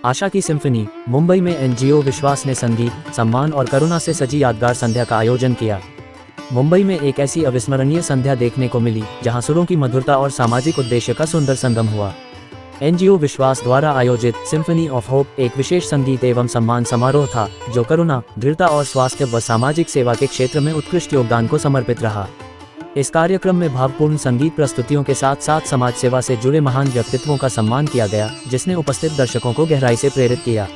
आशा की सिम्फनी। मुंबई में एनजीओ विश्वास ने संगीत, सम्मान और करुणा से सजी यादगार संध्या का आयोजन किया। मुंबई में एक ऐसी अविस्मरणीय संध्या देखने को मिली जहां सुरों की मधुरता और सामाजिक उद्देश्य का सुंदर संगम हुआ। एनजीओ विश्वास द्वारा आयोजित सिम्फनी ऑफ होप एक विशेष संगीत एवं सम्मान समारोह था जो करुणा, दृढ़ता और स्वास्थ्य व सामाजिक सेवा के क्षेत्र में उत्कृष्ट योगदान को समर्पित रहा। इस कार्यक्रम में भावपूर्ण संगीत प्रस्तुतियों के साथ साथ समाज सेवा से जुड़े महान व्यक्तित्वों का सम्मान किया गया, जिसने उपस्थित दर्शकों को गहराई से प्रेरित किया।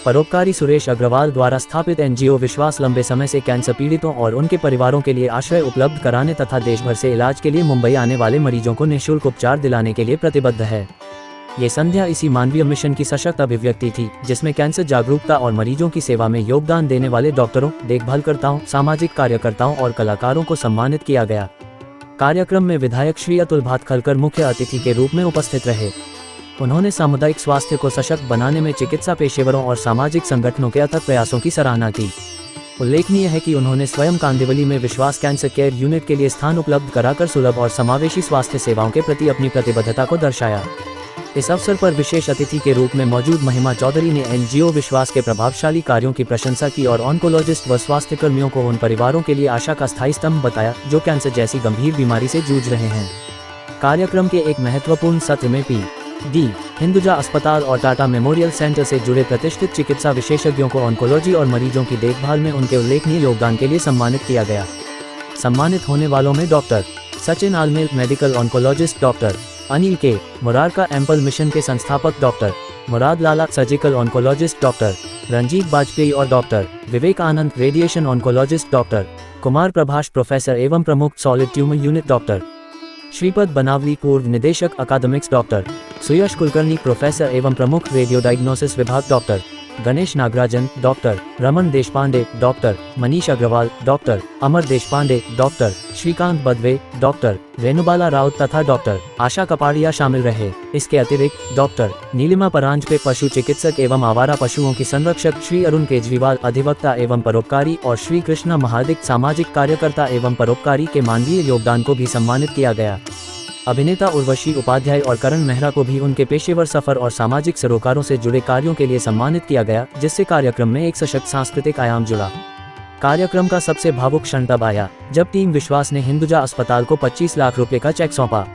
परोपकारी सुरेश अग्रवाल द्वारा स्थापित एनजीओ विश्वास लंबे समय से कैंसर पीड़ितों और उनके परिवारों के लिए आश्रय उपलब्ध कराने तथा देश भर से इलाज के लिए मुंबई आने वाले मरीजों को निःशुल्क उपचार दिलाने के लिए प्रतिबद्ध है। ये संध्या इसी मानवीय मिशन की सशक्त अभिव्यक्ति थी, जिसमें कैंसर जागरूकता और मरीजों की सेवा में योगदान देने वाले डॉक्टरों, देखभालकर्ताओं, सामाजिक कार्यकर्ताओं और कलाकारों को सम्मानित किया गया। कार्यक्रम में विधायक श्री अतुल भातखलकर मुख्य अतिथि के रूप में उपस्थित रहे। उन्होंने सामुदायिक स्वास्थ्य को सशक्त बनाने में चिकित्सा पेशेवरों और सामाजिक संगठनों के अथक प्रयासों की सराहना की। उल्लेखनीय है कि उन्होंने स्वयं कांदिवली में विश्वास कैंसर केयर यूनिट के लिए स्थान उपलब्ध कराकर सुलभ और समावेशी स्वास्थ्य सेवाओं के प्रति अपनी प्रतिबद्धता को दर्शाया। इस अवसर पर विशेष अतिथि के रूप में मौजूद महिमा चौधरी ने एनजीओ विश्वास के प्रभावशाली कार्यों की प्रशंसा की और ऑन्कोलॉजिस्ट व स्वास्थ्य कर्मियों को उन परिवारों के लिए आशा का स्थायी स्तंभ बताया जो कैंसर जैसी गंभीर बीमारी से जूझ रहे हैं। कार्यक्रम के एक महत्वपूर्ण सत्र में पी.डी. हिंदुजा अस्पताल और टाटा मेमोरियल सेंटर से जुड़े प्रतिष्ठित चिकित्सा विशेषज्ञों को ऑन्कोलॉजी और मरीजों की देखभाल में उनके उल्लेखनीय योगदान के लिए सम्मानित किया गया। सम्मानित होने वालों में doctor Sachin Almel, medical oncologist, doctor Anil K Murarka ample mission के संस्थापक, doctor Murad Lala, surgical oncologist, doctor Ranjit Bajpai और doctor Vivek Anand, radiation oncologist, doctor Kumar Prabhash, professor एवं प्रमुख solid tumour unit, doctor Shripad Banavali, पूर्व निदेशक academics, doctor Suyash Kulkarni, professor एवं प्रमुख रेडियो डायग्नोसिस विभाग, doctor Ganesh Nagarajan, doctor Raman Deshpande, doctor Manish Agarwal, doctor Amar Deshpande, doctor Shrikant बदवे, doctor Renubala Raut तथा डॉक्टर आशा कपाड़िया शामिल रहे। इसके अतिरिक्त डॉक्टर नीलिमा परांजपे, पशु चिकित्सक एवं आवारा पशुओं की संरक्षक, श्री अरुण केजरीवाल, अधिवक्ता एवं परोपकारी और श्री कृष्णा महादिक, सामाजिक कार्यकर्ता एवं परोपकारी के मानवीय योगदान को भी सम्मानित किया गया। अभिनेता उर्वशी उपाध्याय और करण मेहरा को भी उनके पेशेवर सफर और सामाजिक सरोकारों से जुड़े कार्यों के लिए सम्मानित किया गया, जिससे कार्यक्रम में एक सशक्त सांस्कृतिक आयाम जुड़ा। कार्यक्रम का सबसे भावुक क्षण तब आया जब टीम विश्वास ने हिंदुजा अस्पताल को 25 लाख रुपए का चेक सौंपा।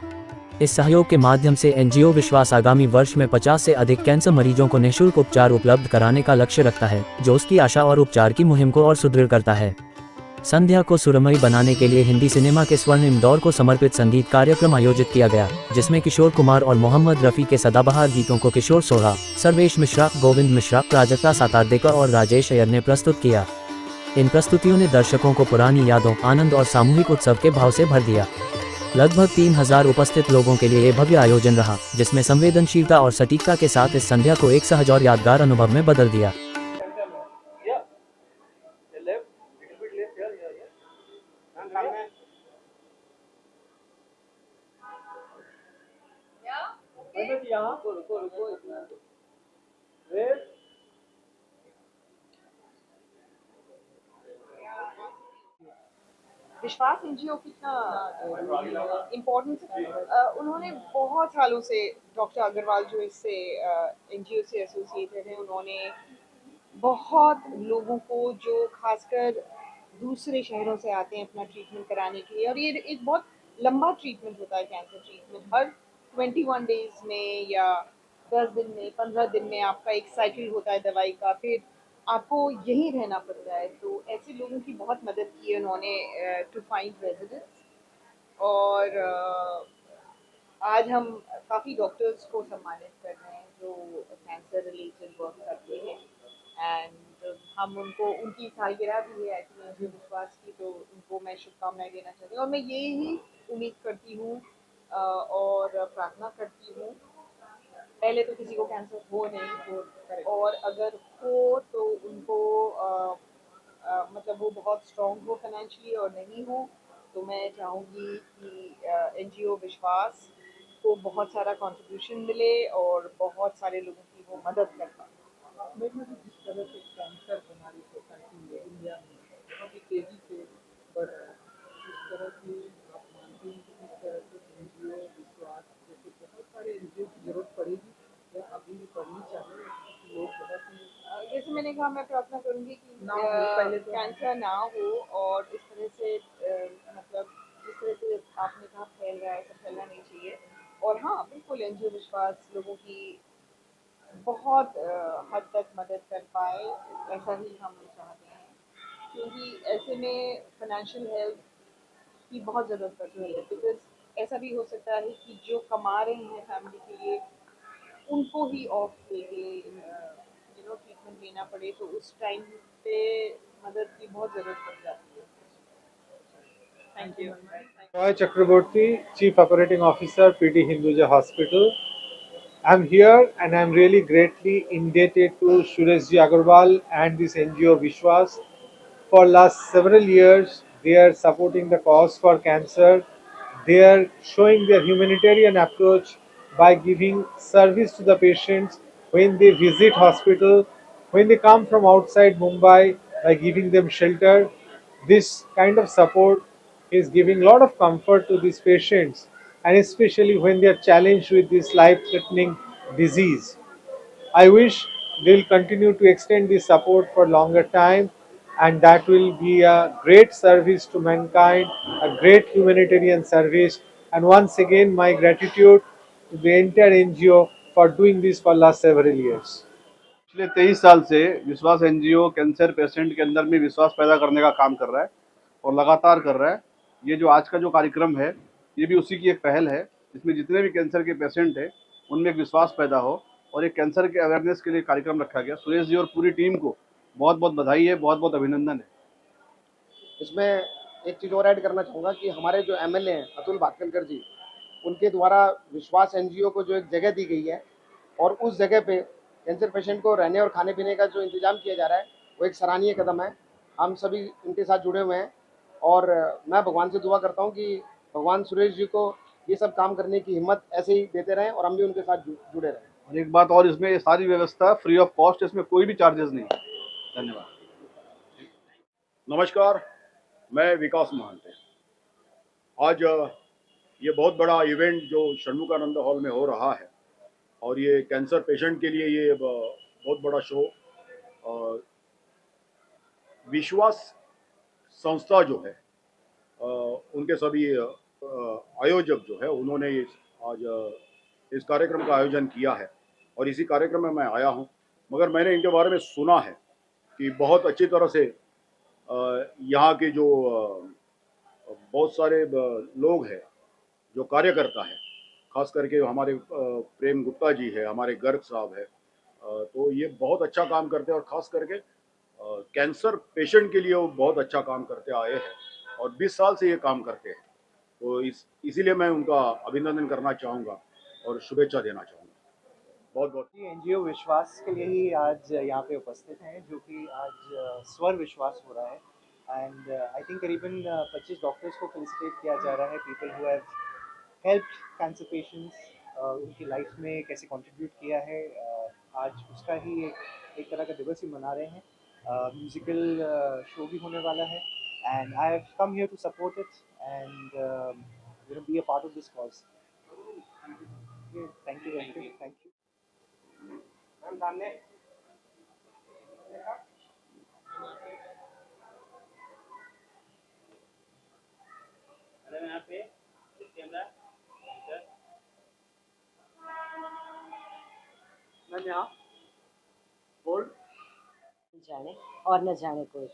इस सहयोग के माध्यम से एनजीओ विश्वास आगामी वर्ष में 50 से अधिक कैंसर मरीजों को निःशुल्क उपचार उपलब्ध कराने का लक्ष्य रखता है, जो उसकी आशा और उपचार की मुहिम को और सुदृढ़ करता है। संध्या को सुरमई बनाने के लिए हिंदी सिनेमा के स्वर्णिम दौर को समर्पित संगीत कार्यक्रम आयोजित किया गया, जिसमें किशोर कुमार और मोहम्मद रफ़ी के सदाबहार गीतों को किशोर सोहा, सर्वेश मिश्रा, गोविंद मिश्रा, प्राजक्ता सातारदेकर और राजेश अय्यर ने प्रस्तुत किया। इन प्रस्तुतियों ने दर्शकों को पुरानी यादों, आनंद और सामूहिक उत्सव के भाव से भर दिया। लगभग 3000 उपस्थित लोगों के लिए ये भव्य आयोजन रहा, जिसमें संवेदनशीलता और सटीकता के साथ इस संध्या को एक सहज और यादगार अनुभव में बदल दिया। विश्वास एनजीओ कितना इम्पोर्टेंट उन्होंने बहुत सालों से डॉक्टर अग्रवाल जो इससे एनजीओ से एसोसिएटेड है, उन्होंने बहुत लोगों को जो खासकर दूसरे शहरों से आते हैं अपना ट्रीटमेंट कराने के लिए, और ये एक बहुत लंबा ट्रीटमेंट होता है कैंसर ट्रीटमेंट। हर 21 डेज में या 10 दिन में, 15 दिन में आपका एक साइकिल होता है दवाई का, फिर आपको यहीं रहना पड़ता है। तो ऐसे लोगों की बहुत मदद की है उन्होंने टू फाइंड रेजिडेंट्स। और आज हम काफ़ी डॉक्टर्स को सम्मानित कर रहे हैं जो कैंसर रिलेटेड वर्क करते हैं, एंड हम उनको, उनकी सालगिरह भी है एक्चुअली विश्वास की, तो उनको मैं शुभकामनाएं देना चाहती हूँ। और मैं ये ही उम्मीद करती हूँ और प्रार्थना करती हूँ, पहले तो किसी को कैंसर हो नहीं हो, और अगर हो तो उनको मतलब वो बहुत स्ट्रॉन्ग हो फाइनेंशियली, और नहीं हो तो मैं चाहूँगी कि एनजीओ विश्वास को बहुत सारा कंट्रीब्यूशन मिले और बहुत सारे लोगों की वो मदद कर पाए। जिस तरह से कैंसर हमारी सोसाइटी में, इंडिया में बहुत ही तेजी से बढ़ रहा है, इस तरह की आप मानते हैं कि इस तरह से एनजीओ विश्वास जैसे बहुत सारे एनजीओ की जरूरत पड़ेगी या अभी भी पड़नी चाहिए? लोग बहुत ही जैसे मैंने कहा, मैं प्रार्थना करूंगी कि ना हो, पहले तो कैंसर ना हो, और इस तरह से मतलब जिस तरह से आपने कहा फैल रहा है, ऐसा फैलना नहीं चाहिए। और हाँ, बिल्कुल एनजीओ विश्वास लोगों की बहुत हद तक मदद कर पाए, ऐसा ही हम चाहते हैं, क्योंकि ऐसे में फाइनेंशियल हेल्थ की बहुत ज़रूरत पड़ती है। बिकॉज ऐसा भी हो सकता है कि जो कमा रहे हैं फैमिली के लिए, उनको ही ऑफ लेके ट्रीटमेंट लेना पड़े, तो उस टाइम पे मदद की बहुत ज़रूरत पड़ जाती है। Thank you. Roy Chakraborty, Chief Operating Officer, PT Hinduja Hospital. I'm here and I'm really greatly indebted to Sureshji Agarwal and this NGO Vishwas. For last several years, they are supporting the cause for cancer. They are showing their humanitarian approach by giving service to the patients when they visit hospital, when they come from outside Mumbai, by giving them shelter. This kind of support is giving a lot of comfort to these patients, and especially when they are challenged with this life-threatening disease. I wish they'll continue to extend this support for longer time, and that will be a great service to mankind, a great humanitarian service. And once again, my gratitude to the entire NGO for doing this for last several years. पिछले 23 साल से विश्वास NGO cancer patient के अंदर में विश्वास पैदा करने का काम कर रहा है और लगातार कर रहा है। ये जो आज का जो कार्यक्रम है, ये भी उसी की एक पहल है। इसमें जितने भी कैंसर के पेशेंट हैं, उनमें एक विश्वास पैदा हो, और एक कैंसर के अवेयरनेस के लिए कार्यक्रम रखा गया। सुरेश जी और पूरी टीम को बहुत बहुत बधाई है, बहुत बहुत अभिनंदन है। इसमें एक चीज़ और ऐड करना चाहूँगा कि हमारे जो एमएलए हैं अतुल भाटकर जी, उनके द्वारा विश्वास एनजीओ को जो एक जगह दी गई है, और उस जगह पे कैंसर पेशेंट को रहने और खाने पीने का जो इंतजाम किया जा रहा है, वो एक सराहनीय कदम है। हम सभी इनके साथ जुड़े हुए हैं, और मैं भगवान से दुआ करता हूँ कि भगवान सुरेश जी को ये सब काम करने की हिम्मत ऐसे ही देते रहें, और हम भी उनके साथ जुड़े रहें। और एक बात और, इसमें ये सारी व्यवस्था फ्री ऑफ कॉस्ट, इसमें कोई भी चार्जेस नहीं है। धन्यवाद। नमस्कार, मैं विकास महंत। आज ये बहुत बड़ा इवेंट जो षणमुखानंद हॉल में हो रहा है, और ये कैंसर पेशेंट के लिए ये बहुत बड़ा शो, विश्वास संस्था जो है, उनके सभी आयोजक जो है, उन्होंने आज इस कार्यक्रम का आयोजन किया है, और इसी कार्यक्रम में मैं आया हूं। मगर मैंने इनके बारे में सुना है कि बहुत अच्छी तरह से यहाँ के जो बहुत सारे लोग हैं, जो कार्यकर्ता है, खास करके हमारे प्रेम गुप्ता जी है, हमारे गर्ग साहब है, तो ये बहुत अच्छा काम करते हैं, और ख़ास करके कैंसर पेशेंट के लिए वो बहुत अच्छा काम करते आए हैं, और 20 साल से ये काम करते हैं। तो इसीलिए मैं उनका अभिनंदन करना चाहूँगा और शुभेच्छा देना चाहूँगा। बहुत बहुत एनजीओ विश्वास के लिए ही आज यहाँ पे उपस्थित हैं, जो कि आज स्वर विश्वास हो रहा है। एंड आई थिंक करीबन 25 डॉक्टर्स को फेलिसिटेट किया जा रहा है, people who have helped cancer patients, उनकी लाइफ में कैसे कंट्रीब्यूट किया है। आज उसका ही एक तरह का दिवस ही मना रहे हैं। म्यूजिकल शो भी होने वाला है, and I have come here to support it and be a part of this cause. Thank you, thank you. जाने और न जाने कोई।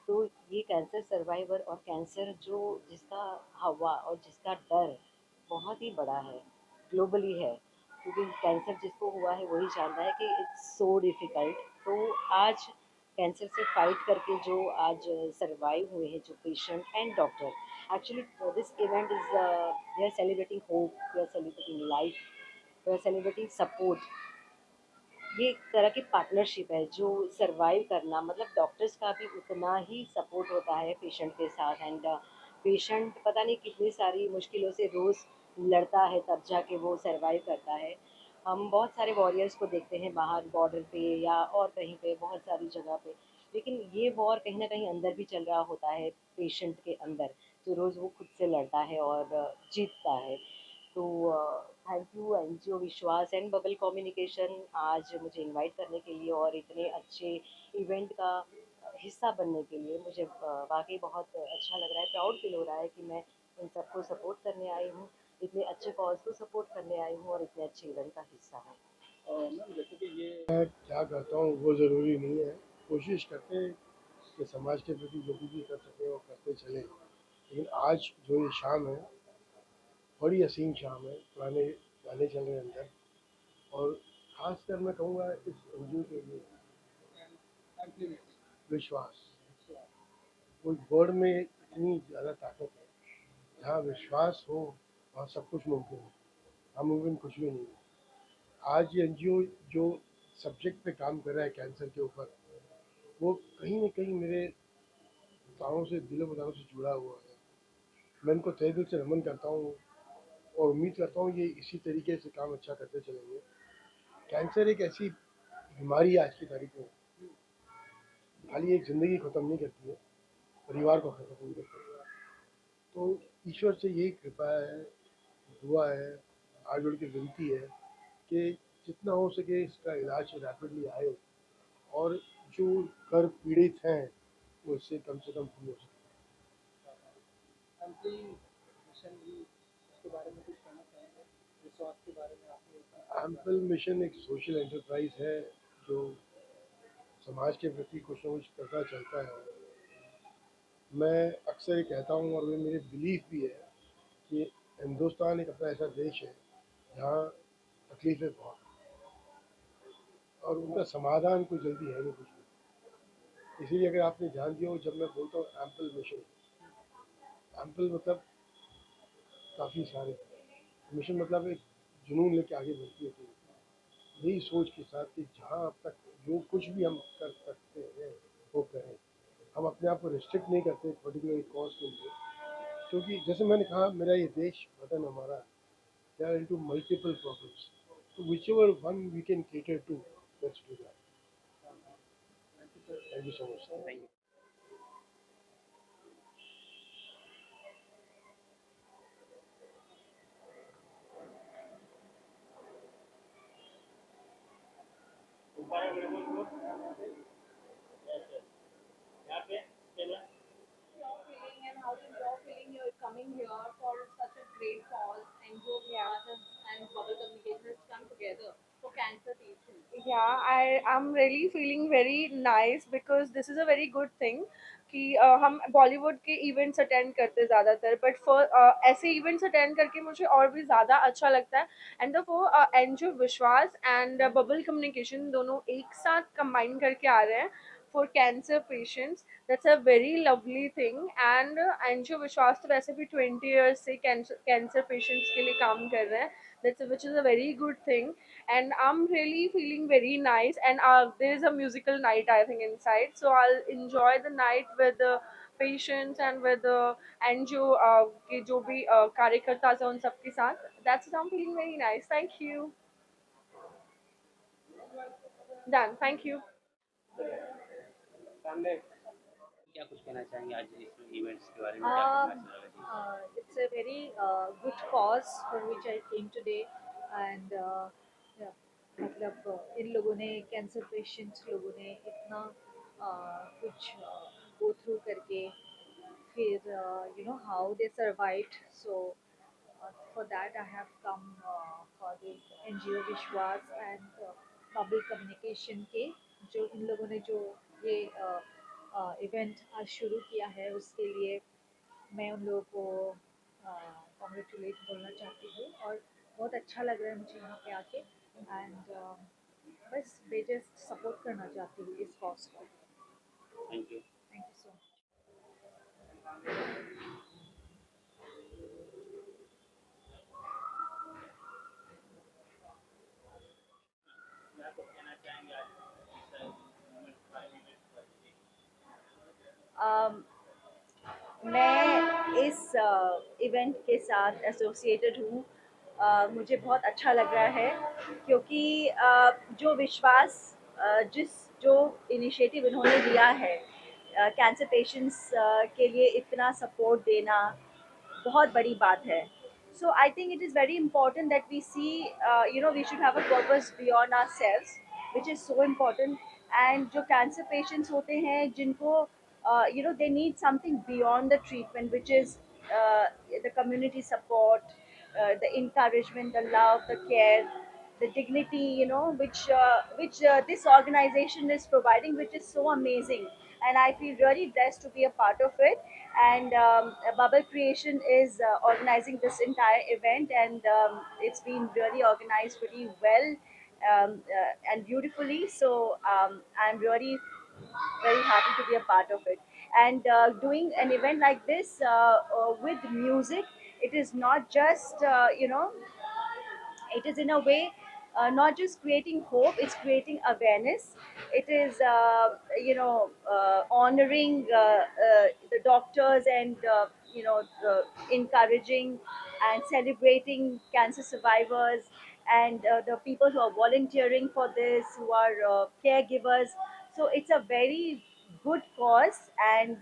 तो ये कैंसर सर्वाइवर और कैंसर जो जिसका हवा और जिसका डर बहुत ही बड़ा है, ग्लोबली है, क्योंकि कैंसर जिसको हुआ है वही जानता है कि इट्स सो डिफ़िकल्ट। तो आज कैंसर से फाइट करके जो आज सर्वाइव हुए हैं जो patient and doctor, actually this event is we are celebrating hope, we are celebrating life, we are celebrating support. ये एक तरह की पार्टनरशिप है जो सरवाइव करना, मतलब डॉक्टर्स का भी उतना ही सपोर्ट होता है पेशेंट के साथ। एंड पेशेंट पता नहीं कितनी सारी मुश्किलों से रोज़ लड़ता है, तब जाके वो सरवाइव करता है। हम बहुत सारे वॉरियर्स को देखते हैं बाहर बॉर्डर पे या और कहीं पे, बहुत सारी जगह पे, लेकिन ये वॉर कहीं ना कहीं अंदर भी चल रहा होता है पेशेंट के अंदर, जो रोज़ वो खुद से लड़ता है और जीतता है। तो थैंक यू एनजीओ विश्वास एंड बबल कम्युनिकेशन आज मुझे इनवाइट करने के लिए और इतने अच्छे इवेंट का हिस्सा बनने के लिए। मुझे वाकई बहुत अच्छा लग रहा है, प्राउड फील हो रहा है कि मैं इन सबको सपोर्ट करने आई हूँ, इतने अच्छे कॉज को सपोर्ट करने आई हूँ और इतने अच्छे इवेंट का हिस्सा हूँ। मैम जैसे कि ये क्या करता हूँ वो ज़रूरी नहीं है। कोशिश करते हैं कि समाज के प्रति जो भी कर सके वो करते चले। लेकिन आज जो ये शाम है बड़ी हसीन शाम है, पुराने गाने चल रहे हैं अंदर, और खासकर मैं कहूँगा इस एनजीओ के लिए विश्वास। कोई वर्ड में इतनी ज़्यादा ताकत है, जहाँ विश्वास हो वहाँ सब कुछ मुमकिन है, नामुमकिन कुछ भी नहीं है। आज ये एनजीओ जो सब्जेक्ट पे काम कर रहा है कैंसर के ऊपर, वो कहीं ना कहीं मेरे तारों से, दिलो बतारों से जुड़ा हुआ है। मैं इनको तहे दिल से नमन करता हूँ और उम्मीद करता हूँ ये इसी तरीके से काम अच्छा करते चलेंगे। कैंसर एक ऐसी बीमारी है आज की तारीख में, खाली एक ज़िंदगी ख़त्म नहीं करती है, परिवार को ख़त्म करती है। तो ईश्वर से यही कृपा है, दुआ है, हाथ जोड़ के विनती है कि जितना हो सके इसका इलाज रैपिडली आए और जो कर पीड़ित हैं वो इससे कम से कम दूर हो सके। एम्पली मिशन भी उसके बारे में कुछ कहना चाहेंगे? विश्वास के बारे में आपने एम्पल मिशन एक सोशल एंटरप्राइज है जो समाज के प्रति कुछ न कुछ करता चलता है। मैं अक्सर ये कहता हूँ और ये मेरे बिलीफ भी है कि हिंदुस्तान एक अपना ऐसा देश है जहाँ तकलीफ़ें बहुत हैं और उनका समाधान कोई जल्दी है नहीं कुछ भी। इसीलिए अगर आपने ध्यान दिया हो, जब मैं बोलता हूँ एम्पल मिशन, एम्पल मतलब काफ़ी सारे, मिशन मतलब एक जुनून लेके आगे बढ़ती है टीम, यही सोच के साथ कि जहाँ अब तक जो कुछ भी हम कर सकते हैं वो करें। हम अपने आप को रिस्ट्रिक्ट नहीं करते पर्टिकुलर कॉज के लिए, क्योंकि जैसे मैंने कहा मेरा ये देश वतन हमारा, they are into multiple problems, तो whichever one we can cater to, let's do that. Thank you so much. Thank you. Your feeling and how is your feeling you're coming here for such a great cause and your and Bubble Communication has come together for cancer patients. Yeah, I'm really feeling very nice because this is a very good thing कि हम बॉलीवुड के events attend करते हैं ज़्यादातर, but for ऐसे events attend करके मुझे और भी ज़्यादा अच्छा लगता है। एंड फॉर एनजीओ विश्वास एंड बबल कम्युनिकेशन दोनों एक साथ कंबाइन करके आ रहे हैं for cancer patients, that's a very lovely thing. And NGO विश्वास तो वैसे भी 20 ईयर्स से कैंसर पेशेंट्स के लिए काम कर रहे हैं, that's which is a very good thing. And I'm really feeling very nice. And there is a musical night I think inside, so I'll enjoy the night with the patients and with the NGO के जो भी कार्यकर्ता हैं उन सबके साथ. That's I'm feeling very nice. Thank you. Done. Thank you. क्या कुछ कहना चाहेंगे आज इस इवेंट्स के बारे में, क्या कुछ मैसेज रहेगा जी? It's a very good cause for which I came today, and yeah, मतलब इन लोगों ने कैंसर पेशेंट्स लोगों ने इतना कुछ गो थ्रू करके फिर you know how they survived. So for that I have come for this NGO विश्वास and बबल कम्युनिकेशन के जो इन लोगों ने जो ये इवेंट आज शुरू किया है उसके लिए मैं उन लोगों को कॉन्ग्रेचुलेट बोलना चाहती हूँ और बहुत अच्छा लग रहा है मुझे यहाँ पे आके। एंड बस बेजस्ट सपोर्ट करना चाहती हूँ इस कॉज को। Thank you. Thank you so much. क्या कुछ कहना चाहेंगे आज इस मूवमेंट के बारे में? मैं इस इवेंट के साथ एसोसिएटेड हूँ। मुझे बहुत अच्छा लग रहा है क्योंकि जो विश्वास जो इनिशिएटिव इन्होंने लिया है कैंसर पेशेंट्स के लिए इतना सपोर्ट देना बहुत बड़ी बात है। So I think it is very important that we see, we should have a purpose beyond ourselves, which is so important. And जो cancer patients होते हैं जिनको they need something beyond the treatment, which is the community support, the encouragement, the love, the care, the dignity, which this organization is providing, which is so amazing. And I feel really blessed to be a part of it. And Bubble Creation is organizing this entire event, and it's been really organized pretty well, and beautifully. So I'm really very happy to be a part of it. And doing an event like this with music, it is not just it is in a way not just creating hope, it's creating awareness. It is honoring the doctors, and encouraging and celebrating cancer survivors, and the people who are volunteering for this, who are caregivers. So it's a very good cause, and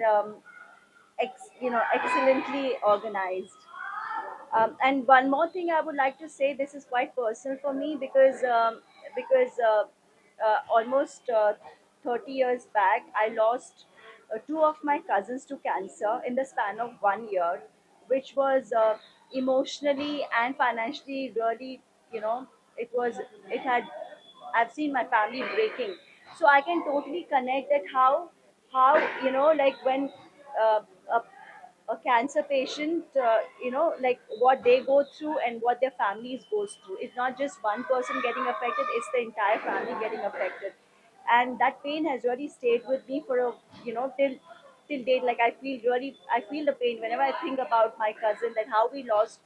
excellently organized. And one more thing I would like to say, this is quite personal for me, because almost 30 years back, I lost two of my cousins to cancer in the span of 1 year, which was emotionally and financially really, you know, it had, I've seen my family breaking. So I can totally connect that how like when uh, a a cancer patient, like what they go through and what their families goes through. It's not just one person getting affected; it's the entire family getting affected, and that pain has really stayed with me for a till date. Like I feel the pain whenever I think about my cousin, that how we lost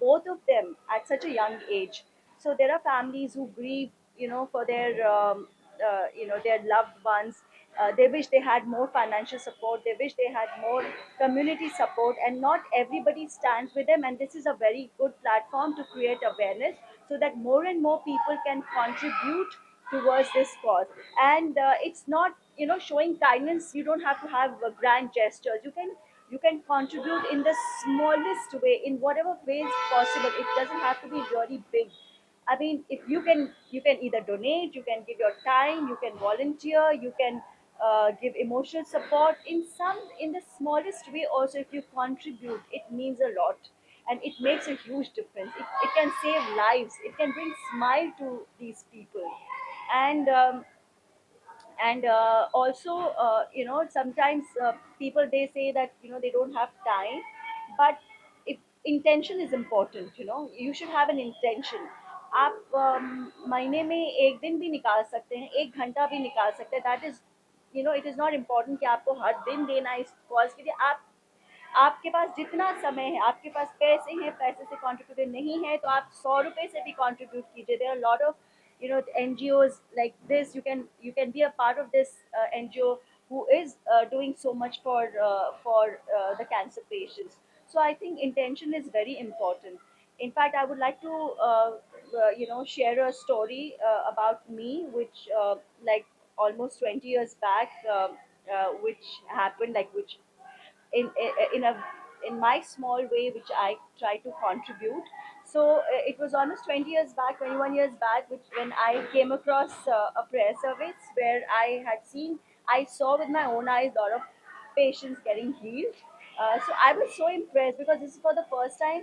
both of them at such a young age. So there are families who grieve, for their their loved ones. They wish they had more financial support. They wish they had more community support, and not everybody stands with them. And this is a very good platform to create awareness, so that more and more people can contribute towards this cause. And it's not, showing kindness. You don't have to have grand gestures. You can contribute in the smallest way, in whatever way is possible. It doesn't have to be really big. I mean, if you can either donate, you can give your time, you can volunteer, you can give emotional support in the smallest way. Also, if you contribute, it means a lot, and it makes a huge difference. It can save lives. It can bring smile to these people, and also, sometimes people, they say that they don't have time, but if intention is important, you should have an intention. आप महीने में एक दिन भी निकाल सकते हैं, एक घंटा भी निकाल सकते हैं. That is, it is not important कि आपको हर दिन देना है इस कॉज के लिए. आपके पास जितना समय है, आपके पास पैसे हैं, पैसे से कंट्रीब्यूट नहीं है, तो आप 100 रुपए से भी कंट्रीब्यूट कीजिए. There are lot of NGOs like this. You can be a part of this NGO who is doing so much for the cancer patients. So I think intention is very important. In fact, I would like to share a story about me, which like almost 20 years back, which happened, like which in my small way, which I try to contribute. So it was almost 20 years back, 21 years back, which when I came across a prayer service where I saw with my own eyes a lot of patients getting healed. So I was so impressed, because this is for the first time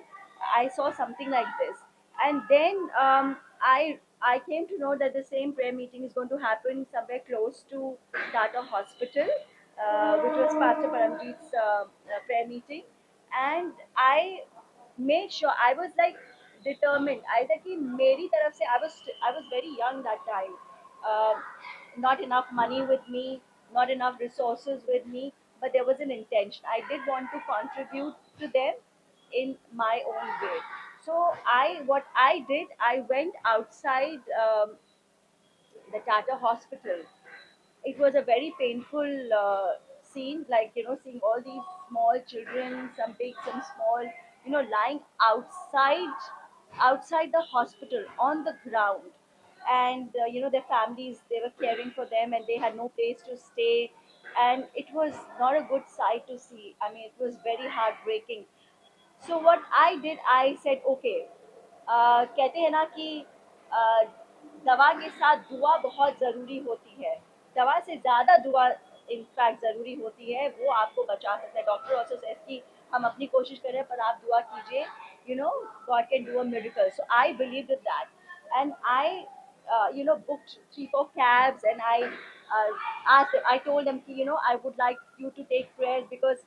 I saw something like this. And then I came to know that the same prayer meeting is going to happen somewhere close to Tata Hospital, which was Pastor Paramjeet's prayer meeting. And I made sure, I was like determined. I said कि मेरी तरफ से, I was very young that time. Uh, Not enough money with me, not enough resources with me, but there was an intention. I did want to contribute to them in my own way. So what I did, I went outside the Tata Hospital. It was a very painful scene, like seeing all these small children, some big, some small, lying outside the hospital on the ground. And their families, they were caring for them, and they had no place to stay. And it was not a good sight to see. I mean, it was very heartbreaking. So what I did, I said okay. कहते हैं ना कि दवा के साथ दुआ बहुत ज़रूरी होती है. दवा से ज़्यादा दुआ इनफैक्ट ज़रूरी होती है, वो आपको बचा सकता है. डॉक्टर ऑल्सो सेज कि हम अपनी कोशिश करें पर आप दुआ कीजिए, God can do a miracle. So I believe in that and I booked 3-4 cabs and I told them कि I would like you to take prayers because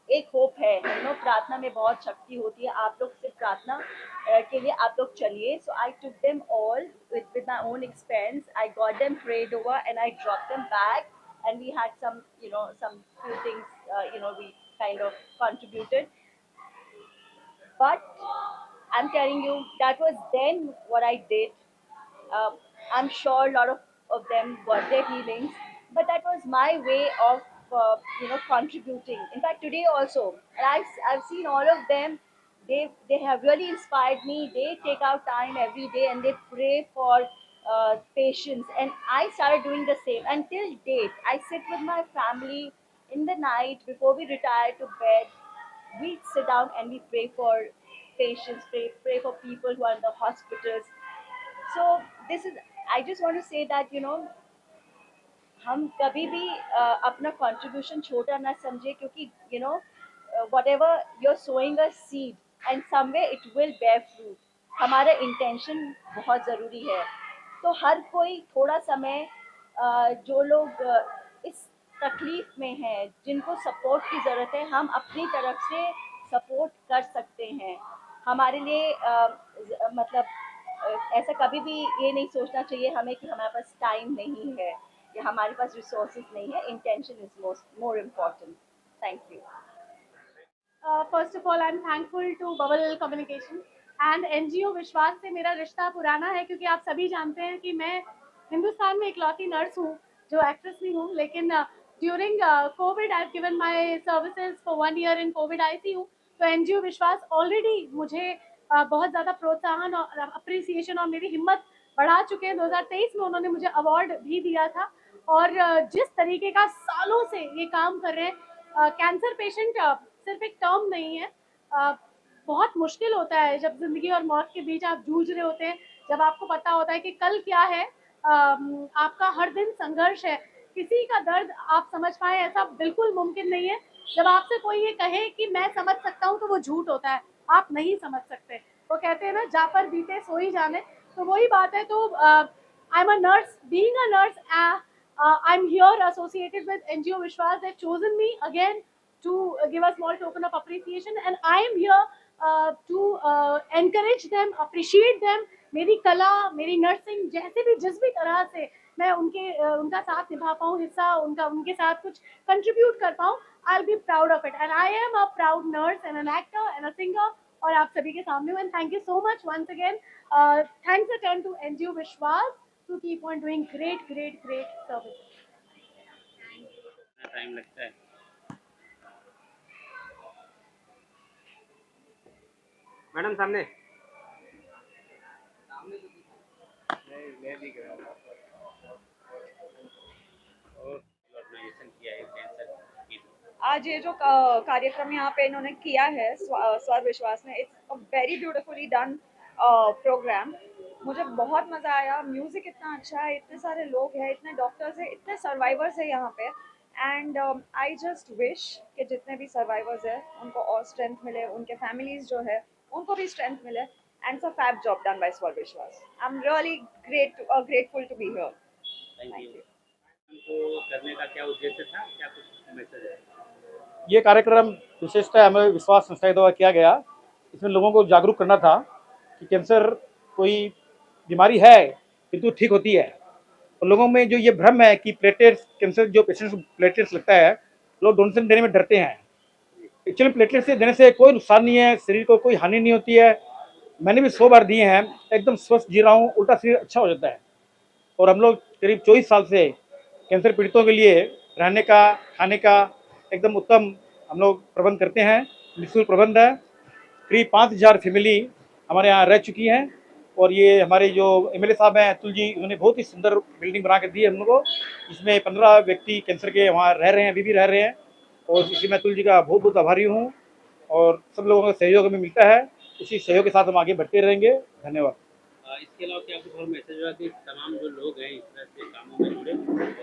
एक होप है. प्रार्थना में बहुत शक्ति होती है. आप लोग सिर्फ प्रार्थना के लिए आप लोग चलिए. So I took them all with my own expense. I got them prayed over and I dropped them back and we had some few things we kind of contributed. But I'm telling you, that was then what I did. I'm sure a lot of them got their healings, but that was my way of contributing. In fact, today also, and I've seen all of them. They have really inspired me. They take out time every day and they pray for patients, and I started doing the same. Until date, I sit with my family in the night before we retire to bed. We sit down and we pray for patients, pray for people who are in the hospitals. So this is, I just want to say that हम कभी भी अपना contribution छोटा ना समझे, क्योंकि whatever you're sowing a seed and somewhere it will bear fruit. हमारा intention बहुत ज़रूरी है. तो हर कोई थोड़ा समय जो लोग इस तकलीफ में हैं, जिनको सपोर्ट की ज़रूरत है, हम अपनी तरफ से सपोर्ट कर सकते हैं. हमारे लिए मतलब ऐसा कभी भी ये नहीं सोचना चाहिए हमें कि हमारे पास टाइम नहीं है या हमारे पास रिसोर्सेज नहीं है. Intention is more important. Thank you. First of all I am thankful to Bubble communication and NGO Vishwas से मेरा रिश्ता पुराना है, क्योंकि आप सभी जानते हैं कि मैं हिंदुस्तान में इकलौती नर्स हूँ जो एक्ट्रेस नहीं हूँ, लेकिन during Covid I have given my services for 1 year in Covid ICU. तो एनजीओ विश्वास ऑलरेडी मुझे बहुत ज़्यादा प्रोत्साहन और अप्रिसिएशन और मेरी हिम्मत बढ़ा चुके हैं. 2023 में उन्होंने मुझे अवार्ड भी दिया था. और जिस तरीके का सालों से ये काम कर रहे हैं, कैंसर पेशेंट सिर्फ एक टर्म नहीं है. बहुत मुश्किल होता है जब ज़िंदगी और मौत के बीच आप जूझ रहे होते हैं, जब आपको पता होता है कि कल क्या है. आपका हर दिन संघर्ष है. किसी का दर्द आप समझ पाए ऐसा बिल्कुल मुमकिन नहीं है. जब आपसे कोई ये कहे कि मैं समझ सकता हूँ तो वो झूठ होता है. आप नहीं समझ सकते. वो कहते हैं ना, जा पर बीते सो ही जाने. तो वही बात है. तो I am a nurse. Being a nurse, I'm here associated with NGO Vishwas. They've chosen me again to give a small token of appreciation, and I am here to encourage them, appreciate them. मेरी कला, मेरी nursing, जैसे भी जिस भी तरह से मैं उनका साथ निभा पाऊँ, हिस्सा उनके साथ कुछ कंट्रीब्यूट कर पाऊँ, I'll be proud of it. And I am a proud nurse and an actor and a singer. और आप सभी के सामने हूँ. And thank you so much once again. Thanks a ton to NGO Vishwas to keep on doing great services. Time लगता है. Madam सामने. Organisation किया है कैंसर की. आज ये जो कार्यक्रम यहाँ पे इन्होंने किया है स्वर विश्वास ने, it's a very beautifully done programme. मुझे बहुत मज़ा आया. म्यूज़िक इतना अच्छा है, इतने सारे लोग हैं, इतने डॉक्टर्स हैं, इतने सर्वाइवर्स हैं यहाँ पे. एंड आई जस्ट विश कि जितने भी सर्वाइवर्स हैं उनको और स्ट्रेंथ मिले, उनके फैमिलीज़ जो है उनको भी स्ट्रेंथ मिले. And so fab job done by Swar Vishwas. I am really grateful to be here. Thank you. हमको करने का क्या उद्देश्य था, क्या कुछ मैसेज है? ये कार्यक्रम विशेषतः हमें विश्वास संस्था द्वारा किया गया. इसमें लोगों को जागरूक करना था कि कैंसर कोई बीमारी है किंतु ठीक होती है. और लोगों में जो ये भ्रम है कि प्लेटलेट्स, कैंसर जो पेशेंट्स को प्लेटलेट्स लगता है, लोग डोनेशन देने में डरते हैं. एक्चुअली प्लेटलेट्स देने से कोई नुकसान नहीं है, शरीर को कोई हानि नहीं होती है. मैंने भी 100 बार दिए हैं, एकदम स्वस्थ जी रहा हूँ, उल्टा शरीर अच्छा हो जाता है. और हम लोग करीब 24 साल से कैंसर पीड़ितों के लिए रहने का, खाने का एकदम उत्तम हम लोग प्रबंध करते हैं. निःशुल्क प्रबंध है. करीब 5000 फैमिली हमारे यहाँ रह चुकी हैं. और ये हमारे जो एमएलए साहब हैं अतुल जी, उन्होंने बहुत ही सुंदर बिल्डिंग बना कर दी है हम लोग को. इसमें 15 व्यक्ति कैंसर के वहाँ रह रहे हैं, अभी भी रह रहे हैं. और इसलिए मैं अतुल जी का बहुत बहुत आभारी हूँ. और सब लोगों का सहयोग हमें मिलता है। उसी सहयोग के साथ हम आगे बढ़ते रहेंगे। धन्यवाद। इसके अलावा क्या कुछ और मैसेज होगा कि तमाम जो लोग हैं इस तरह से कामों में जुड़े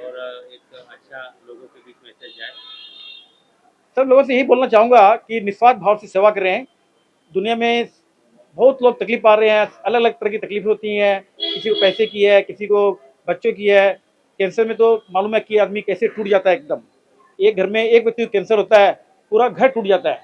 और एक अच्छा लोगों के बीच मैसेज जाए? सब लोगों से यही बोलना चाहूँगा कि निस्वार्थ भाव से सेवा करें। दुनिया में बहुत लोग तकलीफ पा रहे हैं, अलग अलग तरह की तकलीफ होती हैं, किसी को पैसे की है, किसी को बच्चों की है। कैंसर में तो मालूम है कि आदमी कैसे टूट जाता है एकदम। एक घर में एक व्यक्ति को कैंसर होता है, पूरा घर टूट जाता है।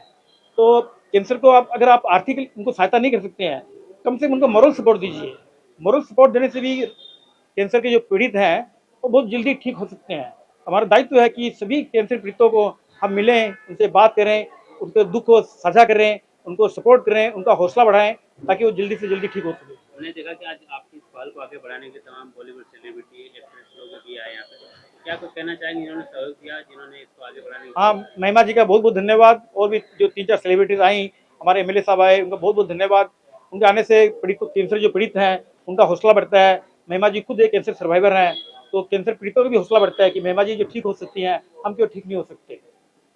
तो कैंसर को आप अगर आप आर्थिक उनको सहायता नहीं कर सकते हैं, कम से कम उनको मॉरल सपोर्ट दीजिए। मॉरल सपोर्ट देने से भी कैंसर के जो पीड़ित हैं वो बहुत जल्दी ठीक हो सकते हैं। हमारा दायित्व है कि सभी कैंसर पीड़ितों को हम मिलें, उनसे बात करें, उनके दुख को साझा करें, उनको सपोर्ट करें, उनका हौसला बढ़ाएं ताकि वो जल्दी से जल्दी ठीक हो सके। हमने देखा कि आज आपकी इस पहल को आगे बढ़ाने के तमाम बॉलीवुड सेलिब्रिटी, एक्ट्रेस लोग भी आए यहाँ पे। क्या कुछ कहना चाहेंगे जिन्होंने सहयोग दिया, जिन्होंने इसको आगे बढ़ाने की? हाँ, महिमा जी का बहुत बहुत धन्यवाद। और भी जो 3-4 सेलिब्रिटीज आई, हमारे एमएलए साहब आए, उनका बहुत बहुत धन्यवाद। उनके आने से पीड़ित कैंसर जो पीड़ित हैं उनका हौसला बढ़ता है। महिमा जी खुद एक कैंसर सर्वाइवर हैं, तो कैंसर पीड़ितों का भी हौसला बढ़ता है कि महिमा जी जो ठीक हो सकती हैं, हम क्यों ठीक नहीं हो सकते।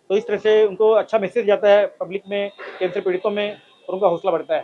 तो इस तरह से उनको अच्छा मैसेज जाता है पब्लिक में, कैंसर पीड़ितों में, और उनका हौसला बढ़ता है।